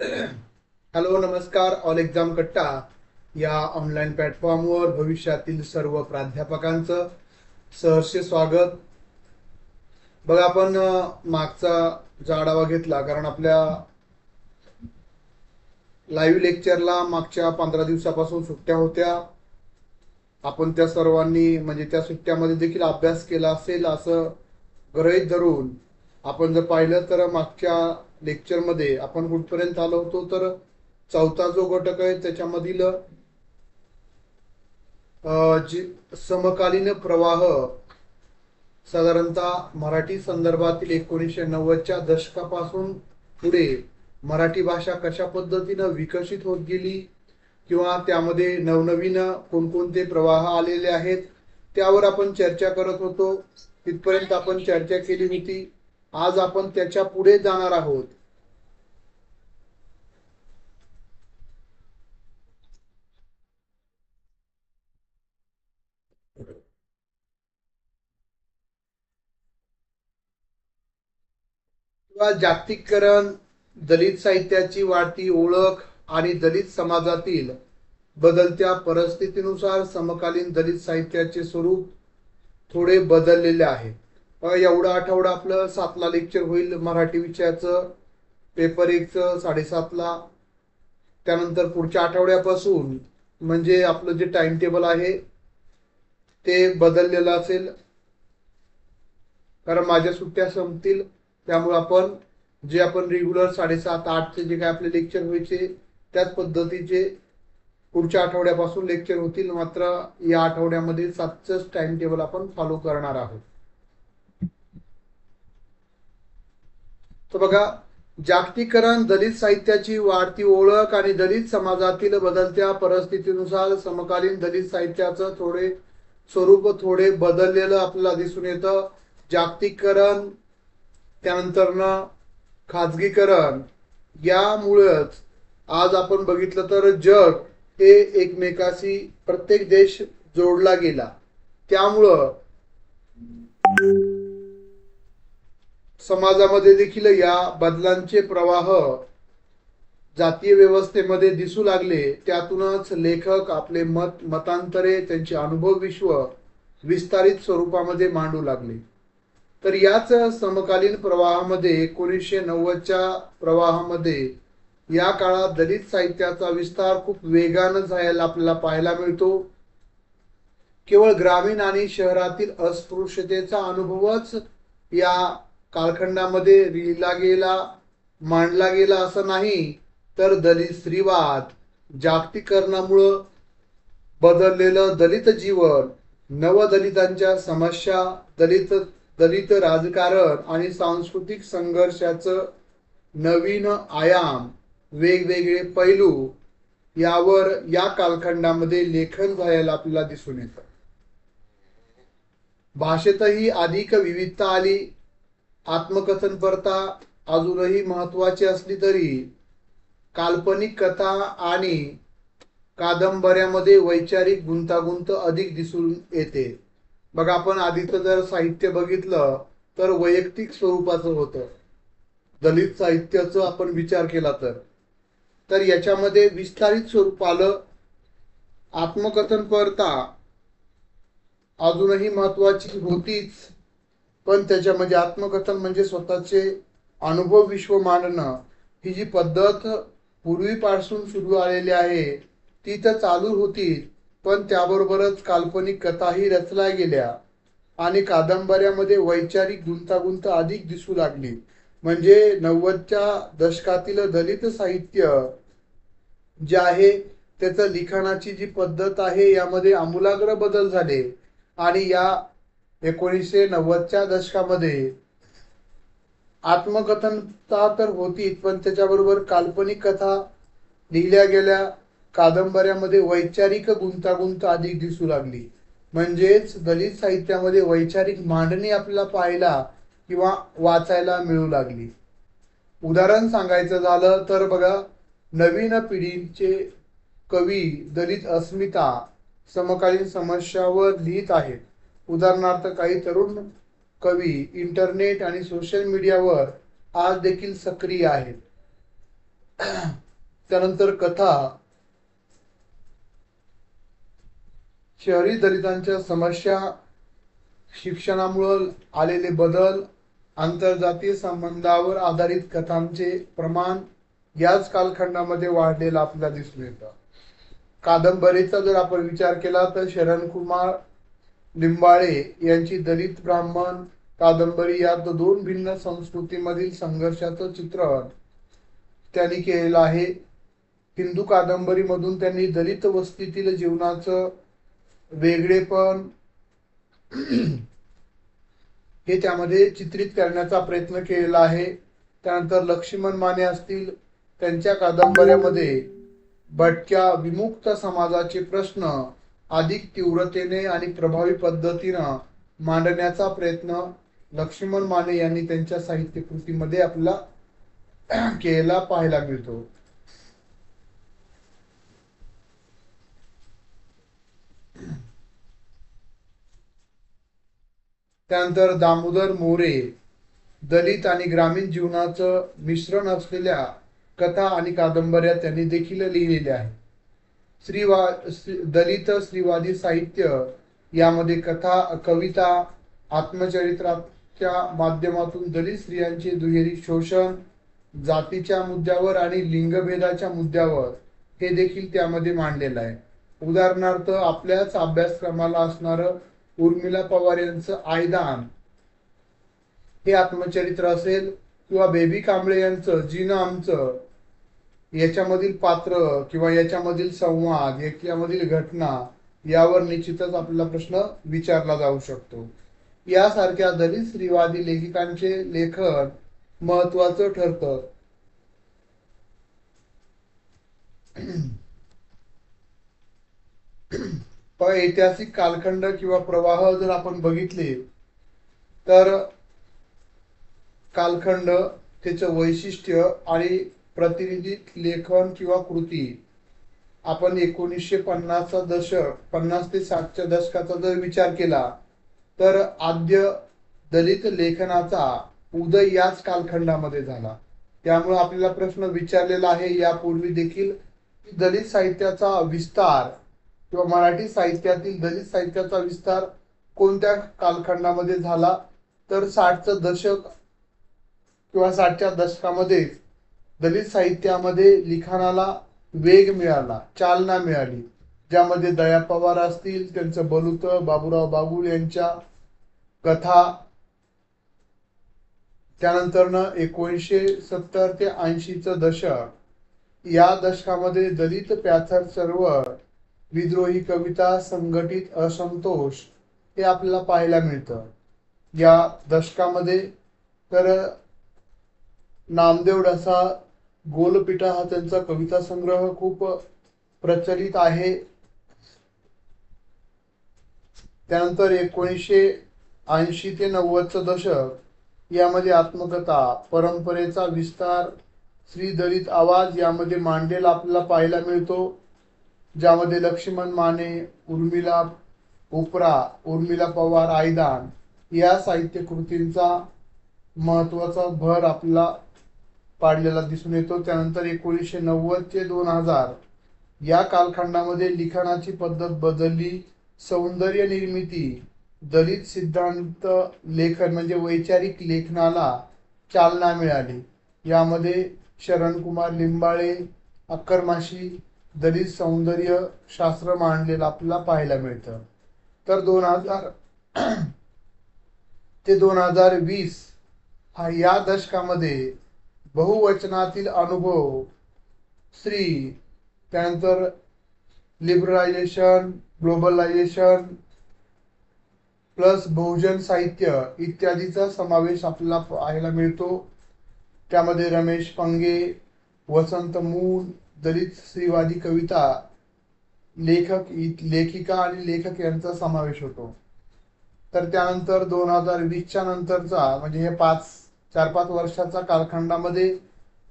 Hello, नमस्कार. All exam कट्टा या ऑनलाईन प्लॅटफॉर्मवर भविष्यातील सर्व प्राध्यापकांचं सहर्ष स्वागत. बघा, आपण मागचा जो आढावा घेतला, कारण आपल्या लाईव्ह लेक्चरला मागच्या 15 दिवसापासून सुट्ट्या होत्या. आपण त्या सर्वांनी म्हणजे त्या सुट्ट्यामध्ये देखील अभ्यास केला असेल असं गृहीत धरून आपण जर पाहिलं तर मागच्या लेक्चरमध्ये आपण कुठपर्यंत आलो होतो, तर चौथा जो घटक आहे त्याच्यामधील जी समकालीन प्रवाह, साधारणतः मराठी संदर्भातील 1990च्या दशकापासून पुढे मराठी भाषा कशा पद्धतीनं विकसित होत गेली किंवा त्यामध्ये नवनवीन कोणकोणते प्रवाह आलेले आहेत त्यावर आपण चर्चा करत होतो. तिथपर्यंत आपण चर्चा केली होती. आज आपण त्याच्या पुढे जाणार आहोत. किंवा जागतिकीकरण, दलित साहित्याची वाढती ओळख आणि दलित समाजातील बदलत्या परिस्थितीनुसार समकालीन दलित साहित्याचे स्वरूप थोडे बदललेले आहे. एवढा आठवडा आपलं 7ला लेक्चर होईल मराठी विषयाचं, पेपर 1चं 7:30ला. त्यानंतर पुढच्या आठवड्यापासून म्हणजे आपलं जे टाइम टेबल आहे ते बदललेलं असेल, कारण माझ्या सुट्ट्या संपतील. त्यामुळे आपण रेग्युलर 7:30-8चे जे काय आपले लेक्चर व्हायचे त्याच पद्धतीचे पुढच्या आठवड्यापासून लेक्चर होतील. मात्र या आठवड्यामध्ये 7चंच टाइम टेबल आपण फॉलो करणार आहोत. तर बघा, जागतिकीकरण, दलित साहित्याची वाढती ओळख आणि दलित समाजातील बदलत्या परिस्थितीनुसार समकालीन दलित साहित्याचं स्वरूप थोडे बदललेलं आपल्याला दिसून येतं. जागतिकीकरण, त्यानंतर खाजगीकरण यामुळेच आज आपण बघितलं तर जग हे एकमेकाशी, प्रत्येक देश जोडला गेला. त्यामुळं समाजामध्ये देखील या बदलांचे प्रवाह जातीय व्यवस्थेमध्ये दिसू लागले. त्यातूनच लेखक आपले मतांतरे, त्यांचे अनुभव विश्व विस्तारित स्वरूपामध्ये मांडू लागले. तर याच समकालीन प्रवाहामध्ये 1990च्या प्रवाहामध्ये या काळात दलित साहित्याचा विस्तार खूप वेगानं झालेला आपल्याला पाहायला मिळतो. केवळ ग्रामीण आणि शहरातील अस्पृश्यतेचा अनुभवच या कालखंडामध्ये लिहिला गेला, मांडला गेला असं नाही, तर दलित स्त्रीवाद, जागतिकीकरणामुळं बदललेलं दलित जीवन, नवदलितांच्या समस्या, दलित दलित राजकारण आणि सांस्कृतिक संघर्षाचं नवीन आयाम, वेगवेगळे पैलू यावर या कालखंडामध्ये लेखन झालेलं आपल्याला दिसून येतं. भाषेतही अधिक विविधता आली. आत्मकथनपरता अजूनही महत्वाची असली तरी काल्पनिक कथा आणि कादंबऱ्यामध्ये वैचारिक गुंतागुंत अधिक दिसून येते. बघा, आपण आधीचं जर साहित्य बघितलं तर वैयक्तिक स्वरूपाचं होतं. दलित साहित्याचं आपण विचार केला तर याच्यामध्ये विस्तारित स्वरूप आलं. आत्मकथनपरता अजूनही महत्वाची होतीच, पण त्याच्यामध्ये आत्मकथन म्हणजे स्वतःचे अनुभव विश्व मांडणं, ही जी पद्धत पूर्वीपासून सुरू आलेली आहे ती तर चालू होती, पण त्याबरोबरच काल्पनिक कथाही रचल्या गेल्या आणि कादंबऱ्यामध्ये वैचारिक गुंतागुंत अधिक दिसू लागली. म्हणजे 90च्या दशकातील दलित साहित्य जे आहे त्याचं लिखाणाची जी पद्धत आहे यामध्ये आमूलाग्र बदल झाले. आणि या 1990च्या दशकामध्ये आत्मकथनता तर होतीच, पण त्याच्याबरोबर काल्पनिक कथा लिहिल्या गेल्या. कादंबऱ्यामध्ये वैचारिक गुंतागुंत अधिक दिसू लागली. म्हणजेच दलित साहित्यामध्ये वैचारिक मांडणी आपल्याला पाहायला किंवा वाचायला मिळू लागली. उदाहरण सांगायचं झालं तर बघा, नवीन पिढीचे कवी दलित अस्मिता, समकालीन समस्यावर लिहित आहेत. उदाहरणार्थ, काही तरुण कवी इंटरनेट आणि सोशल मीडियावर आज देखील सक्रिय आहेत. त्यानंतर कथा, शहरी दलितांच्या समस्या, शिक्षणामुळे आलेले बदल, आंतरजातीय संबंधावर आधारित कथांचे प्रमाण याच कालखंडामध्ये वाढलेलं आपल्याला दिसून येतं. कादंबरीचा जर आपण विचार केला तर शरणकुमार लिंबाळे यांची दलित ब्राह्मण कादंबरी यात दोन भिन्न संस्कृतीमधील संघर्षाचं चित्रण त्यांनी केलेलं आहे. हिंदू कादंबरीमधून त्यांनी दलित वस्तीतील जीवनाचं वेगळेपण हे त्यामध्ये चित्रित करण्याचा प्रयत्न केलेला आहे. त्यानंतर लक्ष्मण माने असतील, त्यांच्या कादंबऱ्यामध्ये भटक्या विमुक्त समाजाचे प्रश्न अधिक तीव्रतेने आणि प्रभावी पद्धतीनं मांडण्याचा प्रयत्न लक्ष्मण माने यांनी त्यांच्या साहित्य कृतीमध्ये आपला केला पाहायला मिळतो. त्यानंतर दामोदर मोरे दलित आणि ग्रामीण जीवनाचं मिश्रण असलेल्या कथा आणि कादंबऱ्या त्यांनी देखील लिहिलेल्या आहेत. दलित स्त्रीवादी साहित्य यामध्ये कथा, कविता, आत्मचरित्राच्या माध्यमातून दलित स्त्रियांचे दुहेरी शोषण, जातीच्या मुद्द्यावर आणि लिंगभेदाच्या मुद्द्यावर हे देखील त्यामध्ये मांडलेलं आहे. उदाहरणार्थ आपल्याच अभ्यासक्रमाला असणारं उर्मिला पवार यांचं आयदान हे आत्मचरित्र असेल, किंवा बेबी कांबळे यांचं जीनं आमचं, याच्यामधील पात्र किंवा याच्यामधील संवाद, याच्यामधील घटना यावर निश्चितच आपल्याला प्रश्न विचारला जाऊ शकतो. यासारख्या दलित स्त्रीवादी लेखिकांचे लेखन महत्वाचं ठरतं. पण ऐतिहासिक कालखंड किंवा प्रवाह जर आपण बघितले तर कालखंड, त्याचं वैशिष्ट्य आणि प्रतिनिधित लेखन किंवा कृती आपण 1950चा दशक, 50 ते 60च्या दशकाचा जर विचार केला तर आद्य दलित लेखनाचा उदय याच कालखंडामध्ये झाला. त्यामुळे आपल्याला प्रश्न विचारलेला आहे यापूर्वी देखील दलित साहित्याचा विस्तार किंवा मराठी साहित्यातील दलित साहित्याचा विस्तार कोणत्या कालखंडामध्ये झाला, तर 60चं दशक किंवा 60च्या दशकामध्ये दलित साहित्यामध्ये लिखाणाला वेग मिळाला, चालना मिळाली, ज्यामध्ये दया पवार असतील, त्यांचं बलुत, बाबूराव बागुल यांच्या कथा, त्यानंतर 1970 ते 80चं दशक, या दशकामध्ये दलित पॅथर चळवळ, विद्रोही कविता, संघटित असंतोष हे आपल्याला पाहायला मिळतं. या दशकामध्ये तर नामदेव ढसा गोलपिठा हा त्यांचा कविता संग्रह खूप प्रचलित आहे. त्यानंतर 1980 ते 90चं दशक यामध्ये आत्मकथा, परंपरेचा विस्तार, श्री दलित आवाज यामध्ये मांडलेला आपल्याला पाहायला मिळतो, ज्यामध्ये लक्ष्मण माने, उर्मिला उपरा, उर्मिला पवार आयदान या साहित्य कृतींचा महत्वाचा भर आपल्याला पाडलेला दिसून येतो. त्यानंतर 1990 ते 2000 या कालखंडामध्ये लिखाणाची पद्धत बदलली, सौंदर्य निर्मिती, दलित सिद्धांत लेखन म्हणजे वैचारिक लेखनाला चालना मिळाली. यामध्ये शरणकुमार लिंबाळे, अक्करमाशी दलित सौंदर्य शास्त्र मांडलेलं आपल्याला पाहायला मिळतं. तर 2000 ते 2020 या दशकामध्ये बहुवचनातील अनुभव, स्त्री, त्यानंतर लिबरलायझेशन, ग्लोबलायझेशन प्लस बहुजन साहित्य इत्यादीचा समावेश आपल्याला पाहायला मिळतो. त्यामध्ये रमेश पंगे, वसंत मूल, दलित स्त्रीवादी कविता लेखिका आणि लेखक यांचा समावेश होतो. तर त्यानंतर 2020च्या नंतरचा म्हणजे हे 4-5 वर्षाचा कालखंडामध्ये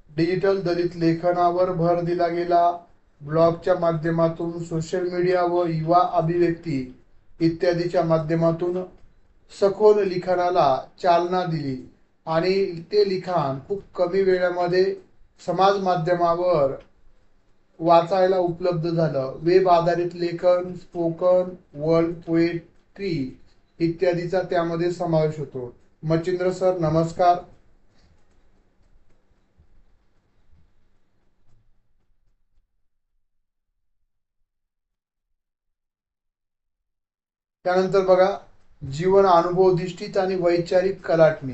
डिजिटल दलित लेखनावर भर दिला गेला. ब्लॉगच्या माध्यमातून, सोशल मीडिया व युवा अभिव्यक्ती इत्यादीच्या माध्यमातून सखोल लिखाणाला चालना दिली आणि ते लिखाण खूप कमी वेळामध्ये समाज माध्यमावर वाचायला उपलब्ध झालं. वेब आधारित लेखन, स्पोकन वर्ड पोएट्री इत्यादीचा त्यामध्ये समावेश होतो. मच्छिंद्र सर नमस्कार. त्यानंतर बघा जीवन अनुभवधिष्ठित आणि वैचारिक कलाटणी.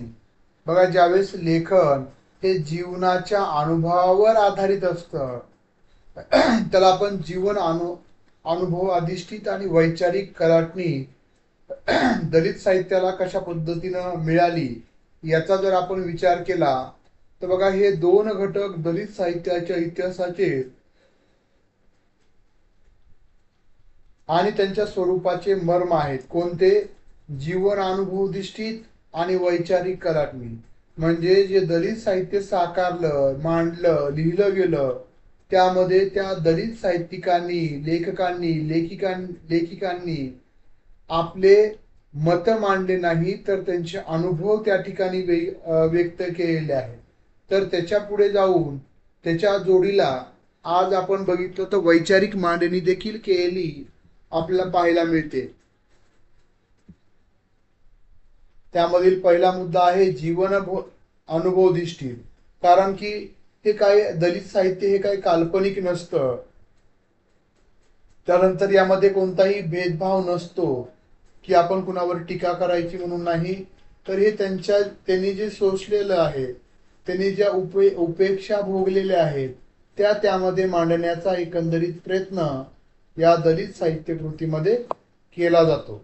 बघा ज्यावेळेस लेखन हे जीवनाच्या अनुभवावर आधारित असतं त्याला आपण जीवन अनुभव अधिष्ठित आणि वैचारिक कलाटणी दलित साहित्याला कशा पद्धतीनं मिळाली याचा जर आपण विचार केला तर बघा हे दोन घटक दलित साहित्याच्या इतिहासाचे आणि त्यांच्या स्वरूपाचे मर्म आहेत. कोणते? जीवन अनुभवधिष्ठित आणि वैचारिक कलाटणी. म्हणजे जे दलित साहित्य साकारलं, मांडलं, लिहिलं गेलं त्यामध्ये त्या दलित साहित्यिकांनी, लेखिकांनी आपले मत मांडले नाही तर त्यांचे अनुभव त्या ठिकाणी व्यक्त केलेले आहेत. तर त्याच्या पुढे जाऊन त्याच्या जोडीला आज आपण बघितलं तर वैचारिक मांडणी देखील केली आपल्याला पाहायला मिळते. त्यामधील पहिला मुद्दा आहे जीवन अनुभवधिष्ठित. कारण की हे काय दलित साहित्य हे काही काल्पनिक नसतं. त्यानंतर यामध्ये कोणताही भेदभाव नसतो की आपण कुणावर टीका करायची म्हणून नाही. तर हे त्यांनी जे सोसलेलं आहे, त्यांनी ज्या उपेक्षा भोगलेल्या आहेत त्या त्यामध्ये मांडण्याचा एकंदरीत प्रयत्न या दलित साहित्य कृतीमध्ये केला जातो.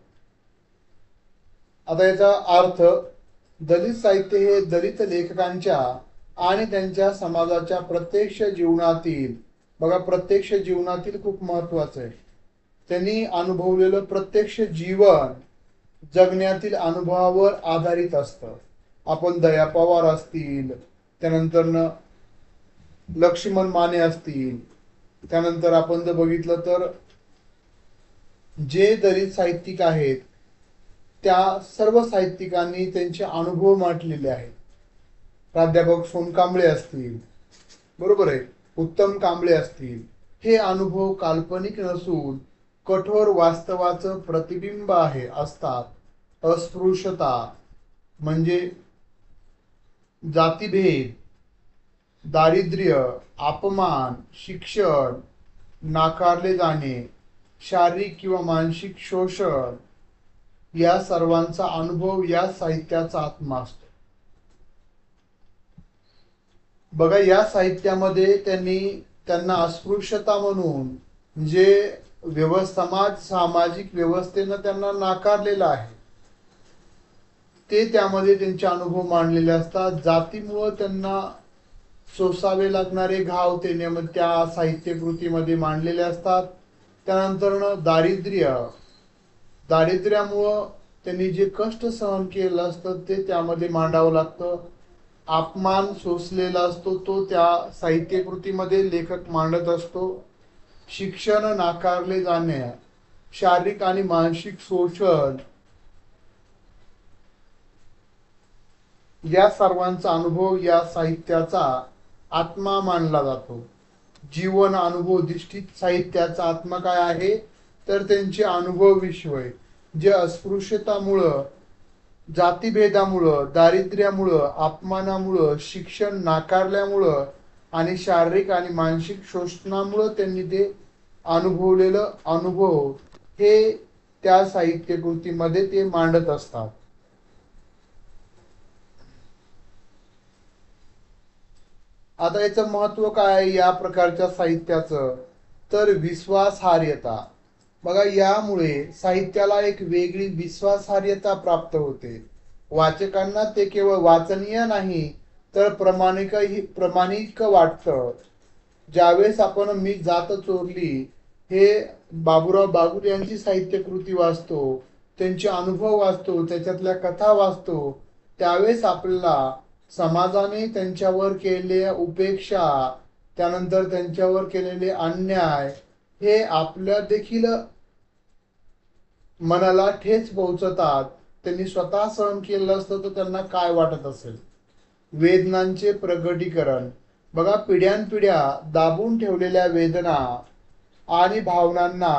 आता याचा अर्थ दलित साहित्य हे दलित लेखकांच्या आणि त्यांच्या समाजाच्या प्रत्यक्ष जीवनातील, बघा प्रत्यक्ष जीवनातील खूप महत्वाचं आहे, त्यांनी अनुभवलेलं प्रत्यक्ष जीवन जगण्यातील अनुभवावर आधारित असतं. आपण दया पवार असतील, त्यानंतर लक्ष्मण माने असतील, त्यानंतर आपण जर बघितलं तर जे दलित साहित्यिक आहेत त्या सर्व साहित्यिकांनी त्यांचे अनुभव मांडलेले आहेत. प्राध्यापक सोनकांबळे असतील, बरोबर आहे, उत्तम कांबळे असतील. हे अनुभव काल्पनिक नसून कठोर वास्तवाचं प्रतिबिंब असतात. अस्पृश्यता म्हणजे जातीभेद, दारिद्र्य, अपमान, शिक्षण, नाकारले जाणे, शारीरिक किंवा मानसिक शोषण या सर्वांचा अनुभव या साहित्याचा आत्मा असतो. बघा या साहित्यामध्ये त्यांना अस्पृश्यता म्हणून जे सामाजिक व्यवस्थेनं त्यांना नाकारलेलं आहे ते त्यामध्ये त्यांचे अनुभव मांडलेले असतात. जातीमुळे त्यांना सोसावे लागणारे घाव त्या साहित्य कृतीमध्ये मांडलेले असतात. त्यानंतर दारिद्र्यामुळं त्यांनी जे कष्ट सहन केलं असतं ते त्यामध्ये मांडावं लागतं. अपमान सोसलेला असतो तो त्या साहित्य कृतीमध्ये लेखक मांडत असतो. शिक्षण नाकारले जाणे, शारीरिक आणि मानसिक शोषण या सर्वांचा अनुभव या साहित्याचा आत्मा मानला जातो. जीवन अनुभवधिष्ठित साहित्याचा आत्मा काय आहे तर त्यांचे अनुभव विश्व आहे, जे अस्पृश्यतामुळं, जातीभेदामुळं, दारिद्र्यामुळं, अपमानामुळं, शिक्षण नाकारल्यामुळं आणि शारीरिक आणि मानसिक शोषणामुळं त्यांनी ते अनुभवलेलं अनुभव हे त्या साहित्य कृतीमध्ये ते मांडत असतात. आता याचं महत्व काय आहे या प्रकारच्या साहित्याचं तर विश्वासार्हता. बघा यामुळे साहित्याला एक वेगळी विश्वासार्हता प्राप्त होते. वाचकांना ते केवळ वाचनीय नाही तर प्रामाणिक वाटतं. ज्यावेळेस आपण मी जात चोरली हे बाबूराव बागुल यांची साहित्य कृती वाचतो, त्यांचे अनुभव वाचतो, त्याच्यातल्या कथा वाचतो, त्यावेळेस आपल्याला समाजाने त्यांच्यावर केलेल्या उपेक्षा, त्यानंतर त्यांच्यावर केलेले अन्याय हे आपल्या देखील मनाला ठेच पोहोचतात. त्यांनी स्वतः सहन केलं असतं तर त्यांना काय वाटत असेल. वेदनांचे प्रगटीकरण, बघा, पिढ्यानपिढ्या दाबून ठेवलेल्या वेदना आणि भावनांना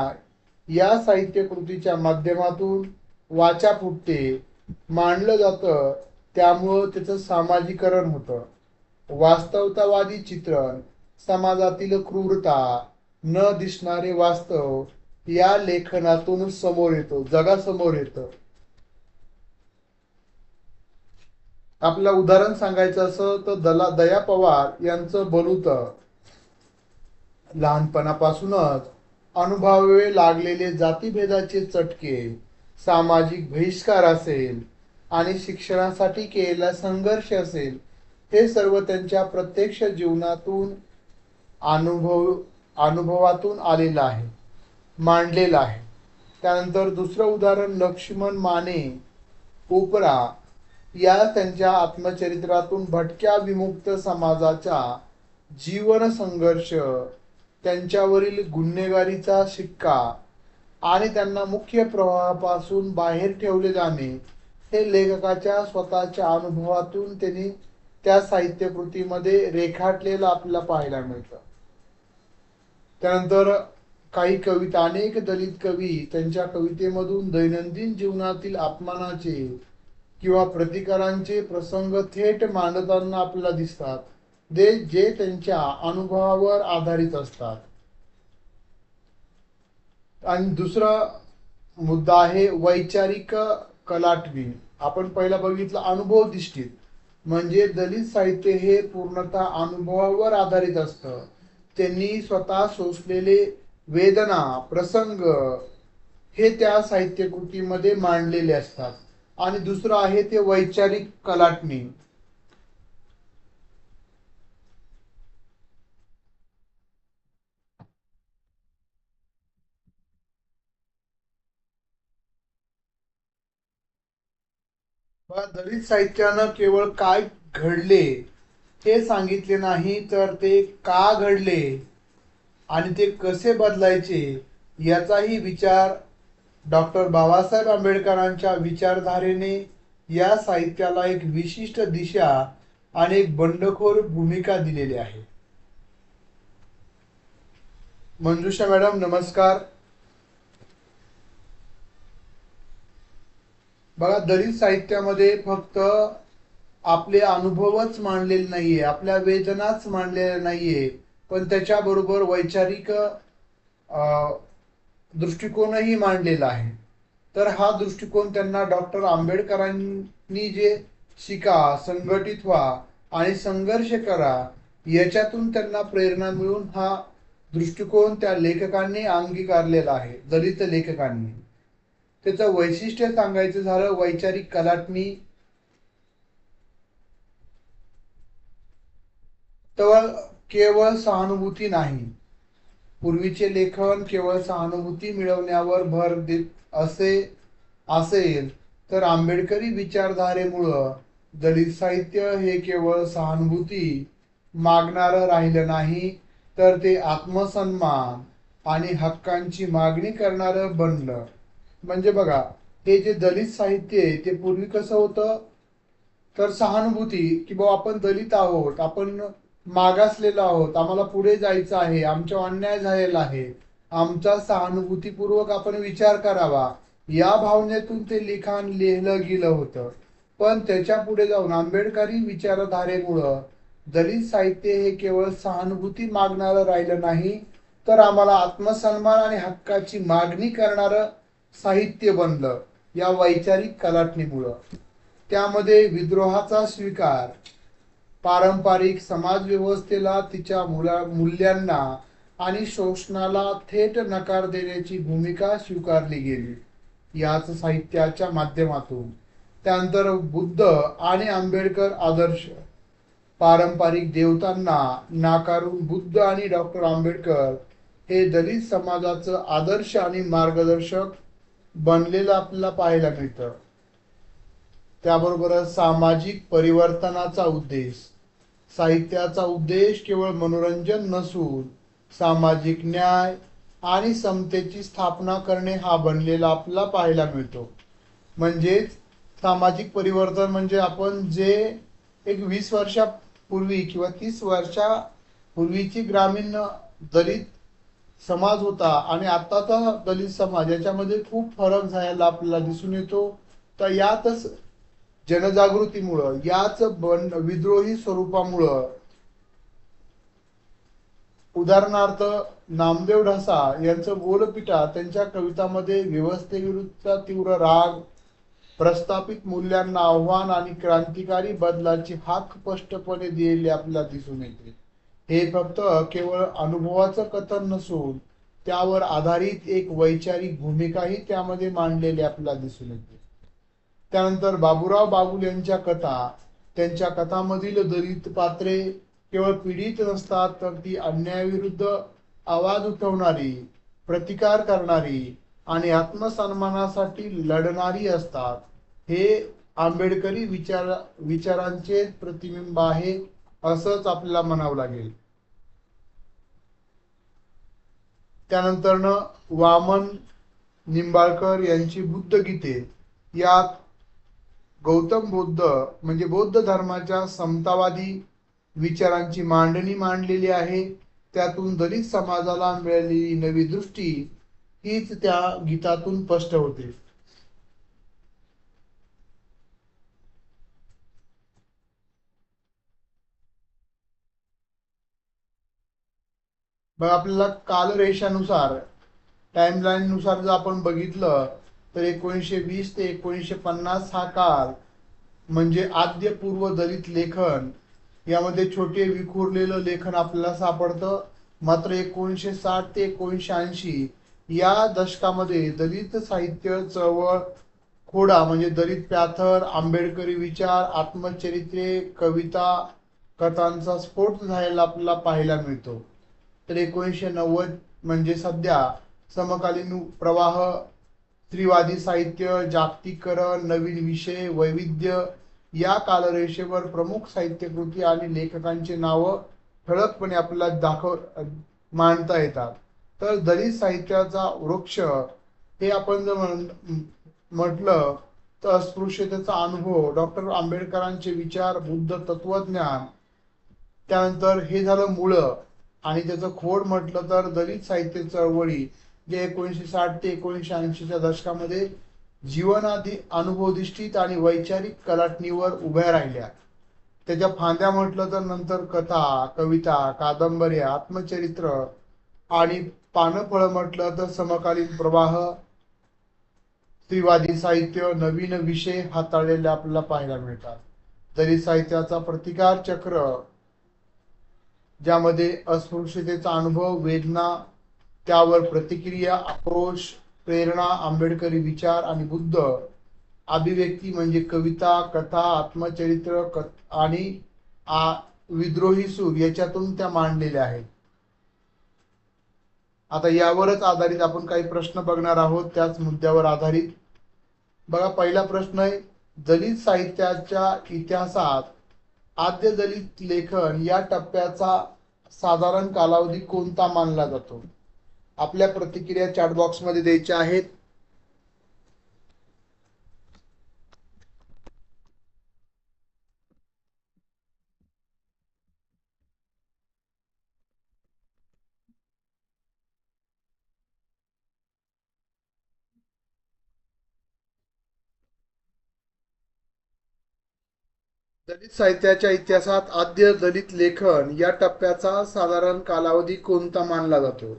या साहित्य कृतीच्या माध्यमातून वाचा फुटते, मांडलं जातं. त्यामुळं त्याचं सामाजिकरण होतं. वास्तवतावादी चित्रण, समाजातील क्रूरता, न दिसणारे वास्तव या लेखनातून समोर येतो, जगासमोर येतं. आपलं उदाहरण सांगायचं असं तर दया पवार यांचं बलूत लहानपणापासूनच अनुभवावे लागलेले जातीभेदाचे चटके, सामाजिक बहिष्कार असेल आणि शिक्षणासाठी केलेला संघर्ष असेल, हे सर्व त्यांच्या प्रत्यक्ष जीवनातून अनुभव अनुभवातून आलेलं आहे, मांडलेलं आहे. त्यानंतर दुसरं उदाहरण लक्ष्मण माने उपरा या त्यांच्या आत्मचरित्रातून भटक्या विमुक्त समाजाचा जीवन संघर्ष, त्यांच्यावरील गुन्हेगारीचा शिक्का आणि त्यांना मुख्य प्रवाहापासून बाहेर ठेवले जाणे, हे लेखकाच्या स्वतःच्या अनुभवातून त्यांनी त्या साहित्यकृतीमध्ये रेखाटलेलं आपल्याला पाहायला मिळतं. त्यानंतर काही कविता, अनेक दलित कवी त्यांच्या कवितेमधून दैनंदिन जीवनातील अपमानाचे किंवा प्रतिकारांचे प्रसंग थेट मांडताना आपल्याला दिसतात, जे त्यांच्या अनुभवावर आधारित असतात. आणि दुसरा मुद्दा आहे वैचारिक कलाटणी. आपण पहिला बघितलं अनुभवधिष्ठित, म्हणजे दलित साहित्य हे पूर्णतः अनुभवावर आधारित असतं. त्यांनी स्वतः सोसलेले वेदना, प्रसंग हे त्या साहित्यकृतीमध्ये मांडलेले असतात. आणि दुसरं आहे ते वैचारिक कलाटणी. दलित साहित्यानं केवळ काय घडले हे सांगितले नाही, तर ते का घडले आणि ते कसे बदलायचे याचाही विचार डॉक्टर बाबासाहेब आंबेडकरांच्या विचारधारेने या साहित्याला एक विशिष्ट दिशा आणि एक बंडखोर भूमिका दिलेली आहे. मंजुषा मॅडम नमस्कार. बघा, दलित साहित्यामध्ये फक्त आपले अनुभवच मांडलेले नाहीये, आपल्या वेदनाच मांडलेल्या नाहीये, पण त्याच्याबरोबर वैचारिक दृष्टिकोनही मांडलेला आहे. तर हा दृष्टिकोन त्यांना डॉक्टर आंबेडकरांनी जे शिका, संघटित व्हा आणि संघर्ष करा, याच्यातून त्यांना प्रेरणा मिळून हा दृष्टिकोन त्या लेखकांनी अंगीकारलेला आहे, दलित लेखकांनी. त्याचं वैशिष्ट्य सांगायचं झालं वैचारिक कलाटणी, तर केवळ सहानुभूती नाही. पूर्वीचे लेखन केवळ सहानुभूती मिळवण्यावर भर देत असेल, तर आंबेडकरी विचारधारेमुळं दलित साहित्य हे केवळ सहानुभूती मागणारं राहिलं नाही, तर ते आत्मसन्मान आणि हक्कांची मागणी करणारं बनलं. म्हणजे बघा, हे जे दलित साहित्य आहे ते पूर्वी कसं होतं, तर सहानुभूती की बाबा आपण दलित आहोत, आपण मागासलेलो आहोत, आम्हाला पुढे जायचं आहे, आमच्यावर अन्याय झालेला आहे, आमचा सहानुभूतीपूर्वक आपण विचार करावा, या भावनेतून ते लिखाण लिहिलं गेलं होतं. पण त्याच्या पुढे जाऊन आंबेडकरी विचारधारेमुळं दलित साहित्य हे केवळ सहानुभूती मागणारं राहिलं नाही, तर आम्हाला आत्मसन्मान आणि हक्काची मागणी करणारं साहित्य बनलं या वैचारिक कलाटणीमुळं. त्यामध्ये विद्रोहाचा स्वीकार, पारंपरिक समाजव्यवस्थेला, तिच्या मूल्यांना आणि शोषणाला थेट नकार देण्याची भूमिका स्वीकारली गेली याच साहित्याच्या माध्यमातून. त्यानंतर बुद्ध आणि आंबेडकर आदर्श, पारंपरिक देवतांना नाकारून बुद्ध आणि डॉक्टर आंबेडकर हे दलित समाजाचं आदर्श आणि मार्गदर्शक बनलेलं आपल्याला पाहायला मिळतं. त्याबरोबरच सामाजिक परिवर्तनाचा उद्देश, साहित्याचा उद्देश केवळ मनोरंजन नसून सामाजिक न्याय आणि समतेची स्थापना करणे हा बनलेला आपल्याला पाहायला मिळतो. म्हणजेच सामाजिक परिवर्तन म्हणजे आपण जे एक 20 वर्षा पूर्वी किंवा 30 वर्षापूर्वीची ग्रामीण दलित समाज होता आणि आताचा दलित समाज याच्यामध्ये खूप फरक झालेला आपल्याला दिसून येतो. तर यातच जनजागृतीमुळं, याच विद्रोही स्वरूपामुळं, उदाहरणार्थ नामदेव ढसा यांचं बोलपिटा त्यांच्या कवितामध्ये व्यवस्थेविरुद्धचा तीव्र राग, प्रस्थापित मूल्यांना आव्हान आणि क्रांतिकारी बदलाची हाक स्पष्टपणे दिलेली आपल्याला दिसून येते. हे फक्त केवळ अनुभवाचं कथन नसून त्यावर आधारित एक वैचारिक भूमिकाही त्यामध्ये मांडलेली आपल्याला दिसून येते. त्यानंतर बाबूराव बागुल यांच्या कथा, त्यांच्या कथामधील दलित पात्रे केवळ पीडित नसतात, तर ती अन्यायाविरुद्ध आवाज उठवणारी, प्रतिकार करणारी आणि आत्मसन्मानासाठी लढणारी असतात. हे आंबेडकरी विचारांचे प्रतिबिंब आहे असंच आपल्याला म्हणावं लागेल. त्यानंतर वामन निंबाळकर यांची बुद्धगीते, यात गौतम बुद्ध म्हणजे बौद्ध धर्माच्या समतावादी विचारांची मांडणी मांडलेली आहे. त्यातून दलित समाजाला मिळालेली नवी दृष्टी हीच त्या गीतातून स्पष्ट होते. बघ, आपल्याला कालरेषानुसार, टाइमलाईन नुसार जर आपण बघितलं तर 1920 ते 1950 हा काळ म्हणजे आद्य पूर्व दलित लेखन, यामध्ये छोटे विखुरलेलं लेखन आपल्याला सापडतं. मात्र 1960 ते 1980 या दशकामध्ये दलित साहित्य चळवळ खोडा म्हणजे दलित पॅथर, आंबेडकरी विचार, आत्मचरित्रे, कविता, कथांचा स्फोट झालेला आपल्याला पाहायला मिळतो. तर 1990 म्हणजे सध्या समकालीन प्रवाह, स्त्रीवादी साहित्य, जागतिकीकरण, नवीन विषय, वैविध्य या कालरेषेवर प्रमुख साहित्यकृती आणि लेखकांची नावं ठळकपणे आपल्याला मांडता येतात. तर दलित साहित्याचा वृक्ष हे आपण जर म्हटलं तर अस्पृश्यतेचा अनुभव, डॉक्टर आंबेडकरांचे विचार, बुद्ध तत्वज्ञान, त्यानंतर हे झालं मुळं. आणि त्याचं खोड म्हटलं तर दलित साहित्य चळवळी, जे 1960 ते 1980च्या दशकामध्ये जीवनाधी अनुभवधिष्ठित आणि वैचारिक कलाटणीवर उभ्या राहिल्या. त्याच्या फांद्या म्हटलं तर नंतर कथा, कविता, कादंबऱ्या, आत्मचरित्र आणि पानफळ म्हटलं तर समकालीन प्रवाह, स्त्रीवादी साहित्य, नवीन विषय हाताळलेले आपल्याला पाहायला मिळतात. दलित साहित्याचा प्रतिकार चक्र, ज्यामध्ये अस्पृश्यतेचा अनुभव, वेदना, त्यावर प्रतिक्रिया, आक्रोश, प्रेरणा, आंबेडकरी विचार आणि बुद्ध अभिव्यक्ती म्हणजे कविता, कथा, आत्मचरित्र आणि विद्रोही सूर याच्यातून त्या मांडलेल्या आहेत. आता यावरच आधारित आपण काही प्रश्न बघणार आहोत, त्याच मुद्द्यावर आधारित. बघा, पहिला प्रश्न आहे, दलित साहित्याच्या इतिहासात आद्य दलित लेखन या टप्प्याचा साधारण कालावधी कोणता मानला जातो? आपल्या प्रतिक्रिया चॅट बॉक्स मध्ये द्यायच्या आहेत. दलित साहित्याच्या इतिहासात आद्य दलित लेखन या टप्प्याचा साधारण कालावधी कोणता मानला जातो?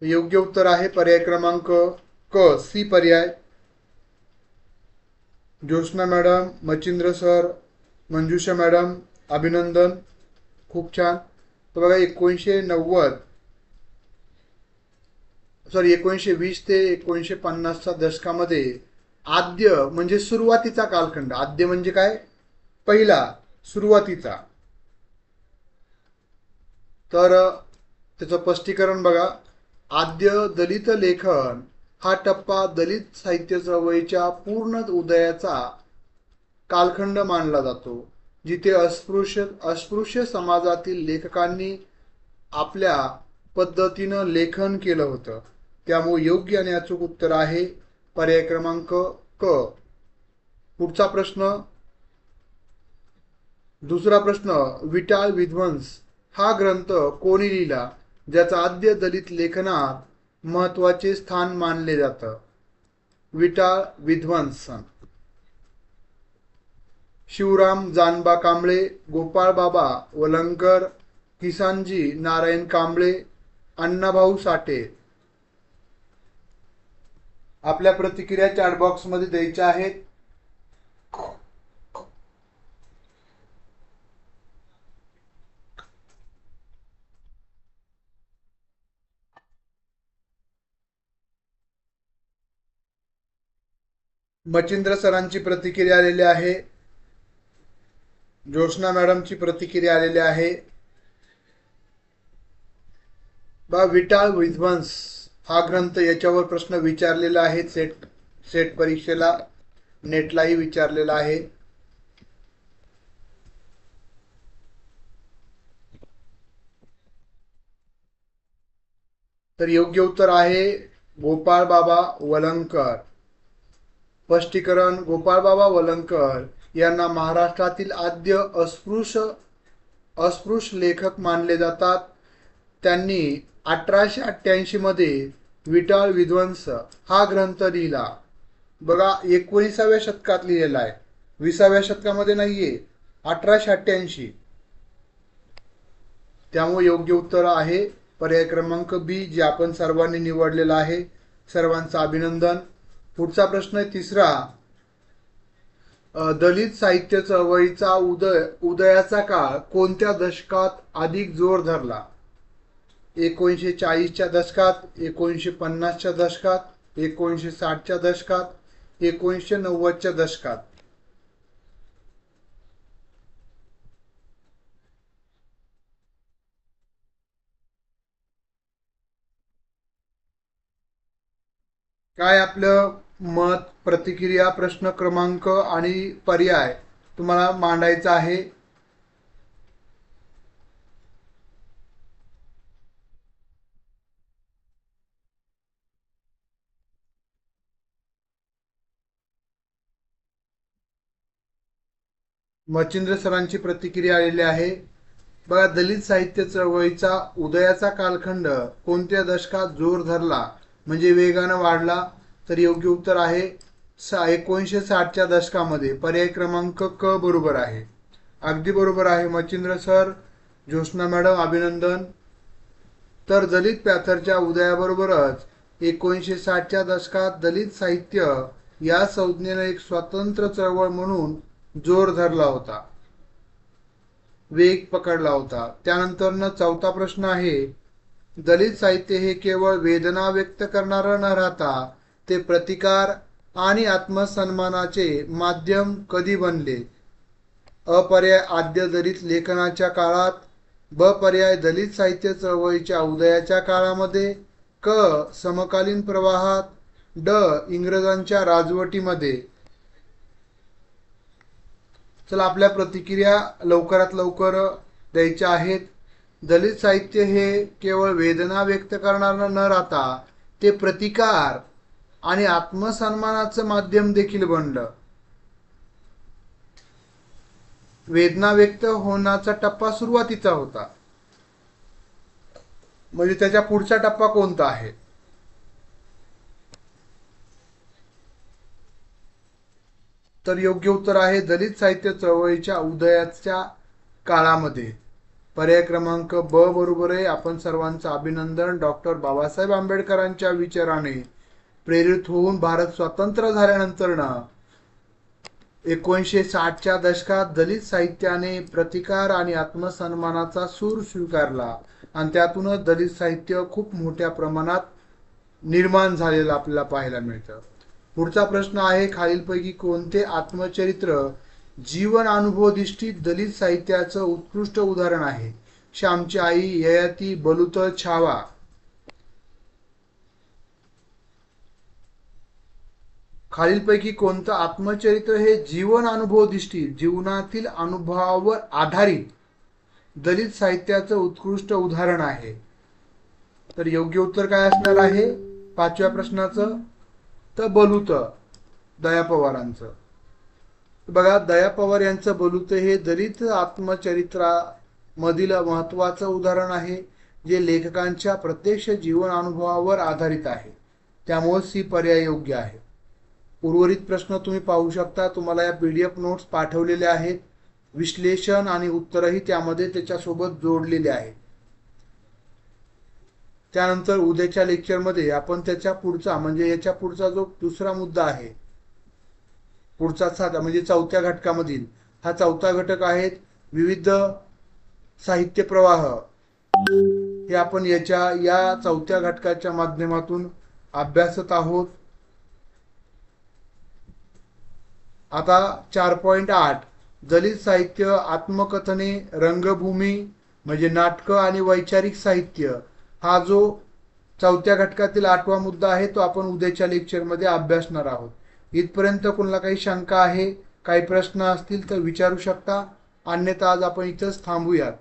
योग्य उत्तर आहे पर्याय क्रमांक क, सी पर्याय. ज्योत्स्ना मॅडम, मचिंद्र सर, मंजुषा मॅडम, अभिनंदन, खूप छान. तर बघा, 1920 ते 1950च्या दशकामध्ये आद्य म्हणजे सुरुवातीचा कालखंड. आद्य म्हणजे काय? पहिला, सुरुवातीचा. तर त्याचं स्पष्टीकरण बघा, आद्य दलित लेखन हा टप्पा दलित साहित्य चळवळीच्या पूर्ण उदयाचा कालखंड मानला जातो, जिथे अस्पृश्य समाजातील लेखकांनी आपल्या पद्धतीनं लेखन केलं होतं. त्यामुळे योग्य आणि अचूक उत्तर आहे पर्याय क्रमांक क. पुढचा प्रश्न, दुसरा प्रश्न, विटाळ विध्वंस हा ग्रंथ कोणी लिहिला, ज्याचा आद्य दलित लेखनात महत्वाचे स्थान मानले जातं? विटाळ विध्वंस. शिवराम जानबा कांबळे, गोपाळबाबा वलंगकर, किसानजी नारायण कांबळे, अण्णाभाऊ साठे. आपल्या प्रतिक्रिया चॅट बॉक्स मध्ये द्यायच्या आहेत. मचिंद्र सरांची प्रतिक्रिया आलेली आहे. जोशना मॅडमची प्रतिक्रिया आलेली आहे. विटाळ विध्वंस हा ग्रंथ, याच्यावर प्रश्न विचारलेला आहे सेट परीक्षेला, नेटलाही विचारलेला आहे. तर योग्य उत्तर आहे गोपाळबाबा वलंगकर. स्पष्टीकरण, गोपाळबाबा वलंगकर यांना महाराष्ट्रातील आद्य अस्पृश्य लेखक मानले जातात. त्यांनी 1888 मध्ये विटाळ विध्वंस हा ग्रंथ लिहिला. बघा, 19व्या शतकात लिहिलेला आहे, 20व्या शतकामध्ये नाहीये, 1888. त्यामुळे योग्य उत्तर आहे पर्याय क्रमांक बी, जे आपण सर्वांनी निवडलेला आहे. सर्वांचं अभिनंदन. पुढचा प्रश्न आहे तिसरा. दलित साहित्य चळवळीचा उदयाचा काळ कोणत्या दशकात अधिक जोर धरला? 1940च्या दशकात, 1950च्या दशकात, 1960च्या दशकात, 1990च्या दशकात. काय आपलं मत, प्रतिक्रिया, प्रश्न क्रमांक आणि पर्याय तुम्हाला मांडायचा आहे. मचिंद्र सरांची प्रतिक्रिया आलेली आहे. बघा, दलित साहित्य चळवळीचा उदयाचा कालखंड कोणत्या दशकात जोर धरला म्हणजे वेगानं वाढला? तर योग्य उत्तर आहे 1960च्या दशकामध्ये. पर्याय क्रमांक क बरोबर आहे. अगदी बरोबर आहे मचिंद्र सर. ज्योत्स्ना मॅडम अभिनंदन. तर दलित पॅथरच्या उदयाबरोबरच 1960च्या दशकात दलित साहित्य या संज्ञेनं एक स्वतंत्र चळवळ म्हणून जोर धरला होता, वेग पकडला होता. त्यानंतर चौथा प्रश्न आहे, दलित साहित्य हे केवळ वेदना व्यक्त करणारं न राहता ते प्रतिकार आणि आत्मसन्मानाचे माध्यम कधी बनले? अ पर्याय आद्य दलित लेखनाच्या काळात, ब पर्याय दलित साहित्य चळवळीच्या उदयाच्या काळामध्ये, क समकालीन प्रवाहात, ड इंग्रजांच्या राजवटीमध्ये. चला, आपल्या प्रतिक्रिया लवकरात लवकर द्यायच्या आहेत. दलित साहित्य हे केवळ वेदना व्यक्त करणारं न राहता ते प्रतिकार आणि आत्मसन्मानाचं माध्यम देखील बनलं. वेदना व्यक्त होण्याचा टप्पा सुरुवातीचा होता, म्हणजे त्याच्या पुढचा टप्पा कोणता आहे? तर योग्य उत्तर आहे दलित साहित्य चळवळीच्या उदयाच्या काळामध्ये. पर्याय क्रमांक ब बरोबर आहे. आपण सर्वांचं अभिनंदन. डॉक्टर बाबासाहेब आंबेडकरांच्या विचाराने प्रेरित होऊन भारत स्वतंत्र झाल्यानंतर 1960च्या दशकात दलित साहित्याने प्रतिकार आणि आत्मसन्मानाचा सूर स्वीकारला आणि त्यातूनच दलित साहित्य खूप मोठ्या प्रमाणात निर्माण झालेलं आपल्याला पाहायला मिळतं. पुढचा प्रश्न आहे, खालीलपैकी कोणते आत्मचरित्र जीवन अनुभवधिष्ठित दलित साहित्याचं उत्कृष्ट उदाहरण आहे? श्यामची आई, ययाती, बलुतं, छावा. खालीलपैकी कोणतं आत्मचरित्र हे जीवन अनुभवदिष्टी जीवनातील अनुभवावर आधारित दलित साहित्याचं उत्कृष्ट उदाहरण आहे? तर योग्य उत्तर काय असणार आहे पाचव्या प्रश्नाचं? तर बलूत, दया पवारांचं. बघा, दया पवार यांचं बलूत हे दलित आत्मचरित्रामधील महत्वाचं उदाहरण आहे, जे लेखकांच्या प्रत्यक्ष जीवन अनुभवावर आधारित आहे. त्यामुळे सी पर्याय योग्य आहे. उर्वरित प्रश्न तुम्ही पाहू शकता. तुम्हाला या PDF नोट्स पाठवलेल्या आहेत. विश्लेषण आणि उत्तरही त्यामध्ये त्याच्यासोबत जोडलेले आहेत. त्यानंतर उद्याच्या लेक्चरमध्ये आपण त्याच्या पुढचा म्हणजे याच्या पुढचा जो दुसरा मुद्दा आहे, पुढचा साधा म्हणजे चौथ्या घटकामधील हा चौथा घटक आहे विविध साहित्य प्रवाह. हे आपण या चौथ्या घटकाच्या माध्यमातून अभ्यासत आहोत. आता 4.8 दलित साहित्य, आत्मकथने, रंगभूमी म्हणजे नाटकं आणि वैचारिक साहित्य, हा जो चौथ्या घटकातील 8वा मुद्दा आहे तो आपण उद्याच्या लेक्चरमध्ये अभ्यासणार आहोत. इथपर्यंत कोणाला काही शंका आहे, काही प्रश्न असतील तर विचारू शकता, अन्यथा आज आपण इथंच थांबूयात.